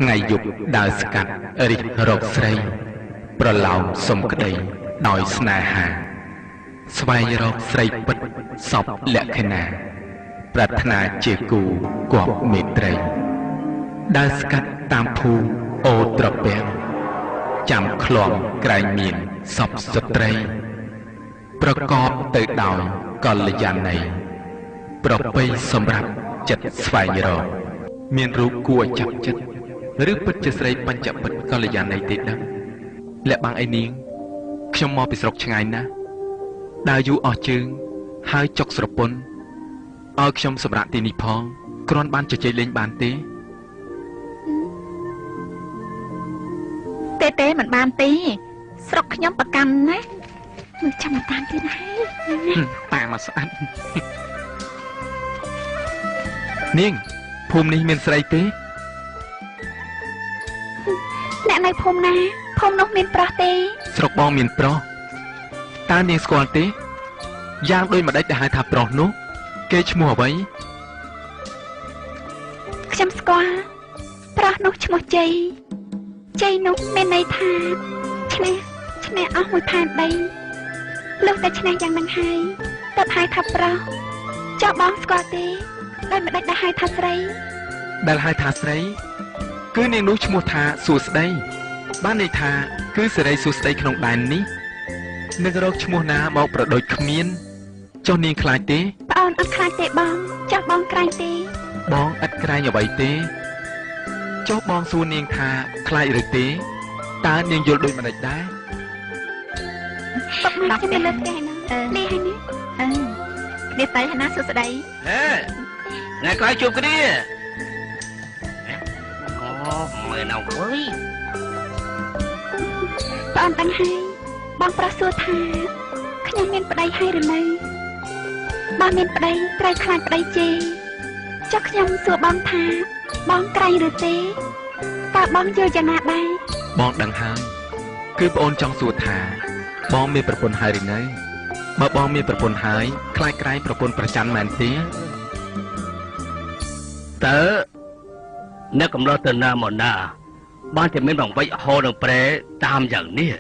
ថ្ងៃយប់ដើរស្កាត់រិះរកស្រីប្រឡោមសុំក្តីដោយស្នេហាស្វែងរកស្រីពិតសពលក្ខណៈប្រាថ្នាជាគូគប់មេត្រីដើរស្កាត់តាមភូមិអូត្រពាំងចាំឃ្លាំក្រែងមានសពស្ត្រីប្រកបទៅដោយកល្យាណីប្រពៃសម្រាប់ចិត្តស្វែងរកមានរូបគួរចាប់ចិត្តឬពិតជាស្រីបញ្ចពិតកល្យាណីទេដឹងលាក់បាំងអីនាងខ្ញុំមកពីស្រុកឆ្ងាយណាស់ដើរយូរអស់ជើងហើយចុកស្រពន់ឲ្យខ្ញុំសម្រាប់ទីនេះផងគ្រាន់បានជជែកលេងបានទេទេមិនបានទេស្រុកខ្ញុំប្រកាន់ណាមើលចាំតាមទៀតណាតាមមកស្អាតនាងភូមិនេះមានស្រីទេអ្នកនៅភូមិណាភូមិនោះមានប្រុសទេស្រុកបងមានប្រុសតើនាងស្គាល់ទេយ៉ាងដូចម្ដេចដែលហៅថាប្រុសនោះគេឈ្មោះអ្វីខ្ញុំស្គាល់ប្រុសនោះឈ្មោះជ័យជ័យនោះមានន័យថាឈ្នះអស់មួយផែនដីលុះតែឈ្នះយ៉ាងនឹងហើយតើហៅថាប្រុសចុះបងស្គាល់ទេដោយម្ដេចដែលហៅថាស្រីដែលហៅថាស្រីគឺនាងនោះឈ្មោះថាសួស្ដីបានន័យថាគឺសេរីសួស្ដីក្នុងដែននេះនឹងរកឈ្មោះណាមកប្រដូចគ្មានចុះនាងខ្លាចទេប្អូនអត់ខ្លាចទេបងចុះបងក្រែងទេបងឥតក្រែងអ្វីទេចុះបងសួរនាងថាខ្លាចឬទេតើនាងយល់ដូចម្ដេចដែរពុកម៉ែខ្ញុំលើផ្ទះហ្នឹងនេះហើយនេះនេះទៅណាសួស្ដីហេថ្ងៃក្រោយជួបគ្នាអូមើលនៅអើយប្អូនតាំងហើយបងប្រុសសួរថាខ្ញុំមានប្តីហើយឬនៅបើមានប្តីត្រូវខ្លាចប្តីជេរចុះខ្ញុំសួរបងថាបងក្រែងឬទេតើបងយល់យ៉ាងណាដែរបងដឹងហើយគឺប្អូនចង់សួរថាបងមានប្រពន្ធហើយឬនៅបើបងមានប្រពន្ធហើយខ្លាចក្រែងប្រពន្ធប្រច័ណ្ឌមែនទេតើអ្នកកំឡុះទៅណាមកណាបានតែមានបង្វិចហោនឹងប្រែតាមយ៉ាងនេះ